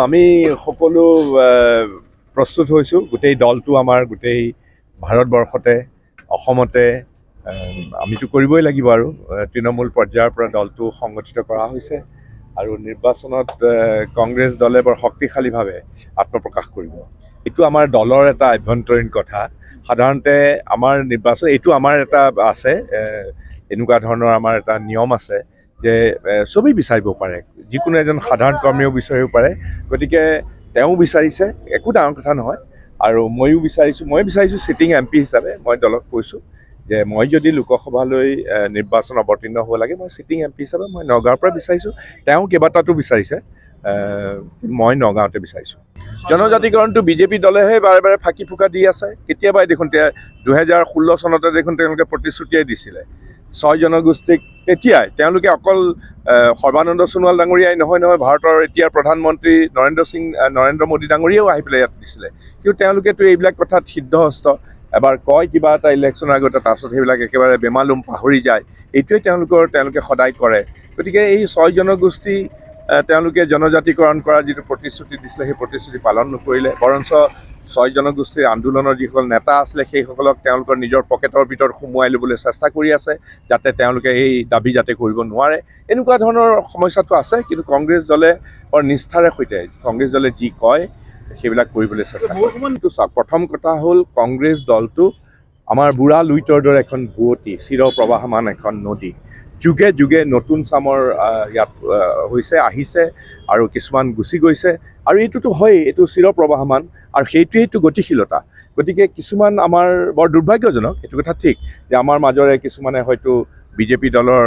আমি সকলো প্ৰস্তুত হৈছোঁ। গোটেই দলটো আমাৰ গোটেই ভাৰতবৰ্ষতে অসমতে আমিতো কৰিবই লাগিব আৰু তৃণমূল পৰ্যায়ৰ পৰা দলটো সংগঠিত কৰা হৈছে আৰু নিৰ্বাচনত কংগ্ৰেছ দলে বৰ শক্তিশালীভাৱে আত্মপ্ৰকাশ কৰিব। এইটো আমাৰ দলৰ এটা আভ্যন্তৰীণ কথা। সাধাৰণতে আমাৰ নিৰ্বাচন এইটো আমাৰ এটা আছে, এনেকুৱা ধৰণৰ আমাৰ এটা নিয়ম আছে যে চবেই বিচাৰিব পাৰে, যিকোনো এজন সাধাৰণ কৰ্মীয়েও বিচাৰিব পাৰে। গতিকে তেওঁ বিচাৰিছে, একো ডাঙৰ কথা নহয়। আৰু মই বিচাৰিছোঁ ছিটিং MP হিচাপে মই দলক কৈছোঁ যে মই যদি লোকসভালৈ নিৰ্বাচন অৱতীৰ্ণ হ'ব লাগে, মই ছিটিং MP হিচাপে মই নগাঁৱৰ পৰা বিচাৰিছোঁ। তেওঁ কেইবাটাতো বিচাৰিছে, মই নগাঁৱতে বিচাৰিছোঁ। জনজাতিকৰণটো বিজেপি দলেহে বাৰে বাৰে ফাঁকি ফুকা দি আছে। কেতিয়াবাই দেখোন 2016 চনতে দেখোন তেওঁলোকে প্ৰতিশ্ৰুতিয়ে দিছিলে 6 জনগোষ্ঠীক। তেতিয়াই তেওঁলোকে অকল সৰ্বানন্দ সোণোৱাল ডাঙৰীয়াই নহয়, ভাৰতৰ এতিয়াৰ প্ৰধানমন্ত্ৰী নৰেন্দ্ৰ মোদী ডাঙৰীয়াও আহি পেলাই ইয়াত দিছিলে। কিন্তু তেওঁলোকেতো এইবিলাক কথাত সিদ্ধহস্ত। এবাৰ কয় কিবা এটা ইলেকশ্যনৰ আগতে, তাৰপিছত সেইবিলাক একেবাৰে বেমালুম পাহৰি যায়। এইটোৱে তেওঁলোকে সদায় কৰে। গতিকে এই 6 জনগোষ্ঠী তেওঁলোকে জনজাতিকৰণ কৰাৰ যিটো প্ৰতিশ্ৰুতি দিছিলে, সেই প্ৰতিশ্ৰুতি পালন নকৰিলে। বৰঞ্চ 6 জনগোষ্ঠীৰ আন্দোলনৰ যিসকল নেতা আছিলে, সেইসকলক তেওঁলোকৰ নিজৰ পকেটৰ ভিতৰত সোমোৱাই ল'বলৈ চেষ্টা কৰি আছে, যাতে তেওঁলোকে এই দাবী যাতে কৰিব নোৱাৰে। এনেকুৱা ধৰণৰ সমস্যাটো আছে। কিন্তু কংগ্ৰেছ দলে বৰ নিষ্ঠাৰে সৈতে কংগ্ৰেছ দলে যি কয় সেইবিলাক কৰিবলৈ চেষ্টা কৰে। প্ৰথম কথা হ'ল, কংগ্ৰেছ দলটো আমাৰ বুঢ়া লুইতৰ দৰে এখন বুৱতী চিৰ প্ৰবাহমান এখন নদী। যুগে যুগে নতুন চামৰ ইয়াত আহিছে আৰু কিছুমান গুচি গৈছে, আৰু এইটোতো হয়েই, এইটো চিৰ প্ৰবাহমান, আৰু সেইটোৱেইটো গতিশীলতা। গতিকে কিছুমান আমাৰ বৰ দুৰ্ভাগ্যজনক, এইটো কথা ঠিক যে আমাৰ মাজৰে কিছুমানে হয়তো বিজেপি দলৰ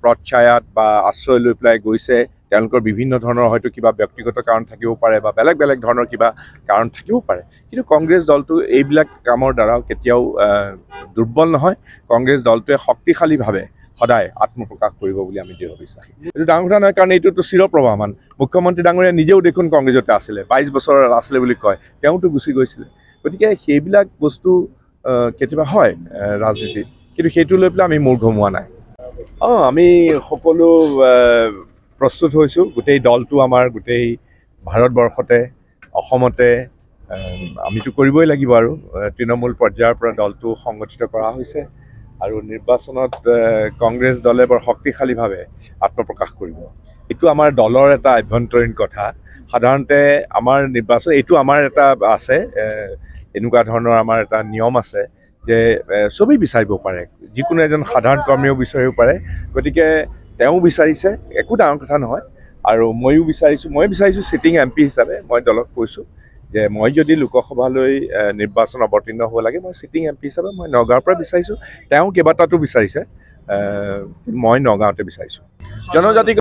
প্ৰচ্ছায়াত বা আশ্ৰয় লৈ পেলাই গৈছে। তেওঁলোকৰ বিভিন্ন ধৰণৰ হয়তো কিবা ব্যক্তিগত কাৰণ থাকিব পাৰে বা বেলেগ বেলেগ ধৰণৰ কিবা কাৰণ থাকিব পাৰে। কিন্তু কংগ্ৰেছ দলটো এইবিলাক কামৰ দ্বাৰাও কেতিয়াও দুৰ্বল নহয়। কংগ্ৰেছ দলটোৱে শক্তিশালীভাৱে সদায় আত্মপ্ৰকাশ কৰিব বুলি আমি দৃঢ় বিশ্বাসী। এইটো ডাঙৰ কথা নহয়, কাৰণ এইটোতো চিৰপ্ৰবাহমান। মুখ্যমন্ত্ৰী ডাঙৰীয়া নিজেও দেখোন কংগ্ৰেছতে আছিলে, 22 বছৰ আছিলে বুলি কয়, তেওঁতো গুচি গৈছিলে। গতিকে সেইবিলাক বস্তু কেতিয়াবা হয় ৰাজনীতিত, কিন্তু সেইটো লৈ পেলাই আমি মূৰ ঘমোৱা নাই। আমি সকলো প্ৰস্তুত হৈছোঁ। গোটেই দলটো আমাৰ গোটেই ভাৰতবৰ্ষতে অসমতে আমিতো কৰিবই লাগিব আৰু তৃণমূল পৰ্যায়ৰ পৰা দলটো সংগঠিত কৰা হৈছে আৰু নিৰ্বাচনত কংগ্ৰেছ দলে বৰ শক্তিশালীভাৱে আত্মপ্ৰকাশ কৰিব। এইটো আমাৰ দলৰ এটা আভ্যন্তৰীণ কথা। সাধাৰণতে আমাৰ নিৰ্বাচন এইটো আমাৰ এটা আছে, এনেকুৱা ধৰণৰ আমাৰ এটা নিয়ম আছে যে চবেই বিচাৰিব পাৰে, যিকোনো এজন সাধাৰণ কৰ্মীয়েও বিচাৰিব পাৰে। গতিকে তেওঁ বিচাৰিছে, একো ডাঙৰ কথা নহয়। আৰু মই বিচাৰিছোঁ ছিটিং MP হিচাপে মই দলক কৈছোঁ যে মই যদি লোকসভালৈ নিৰ্বাচন অৱতীৰ্ণ হ'ব লাগে, মই ছিটিং MP হিচাপে মই নগাঁৱৰ পৰা বিচাৰিছোঁ। তেওঁ কেইবাটাতো বিচাৰিছে, মই নগাঁৱতে বিচাৰিছোঁ। জনজাতি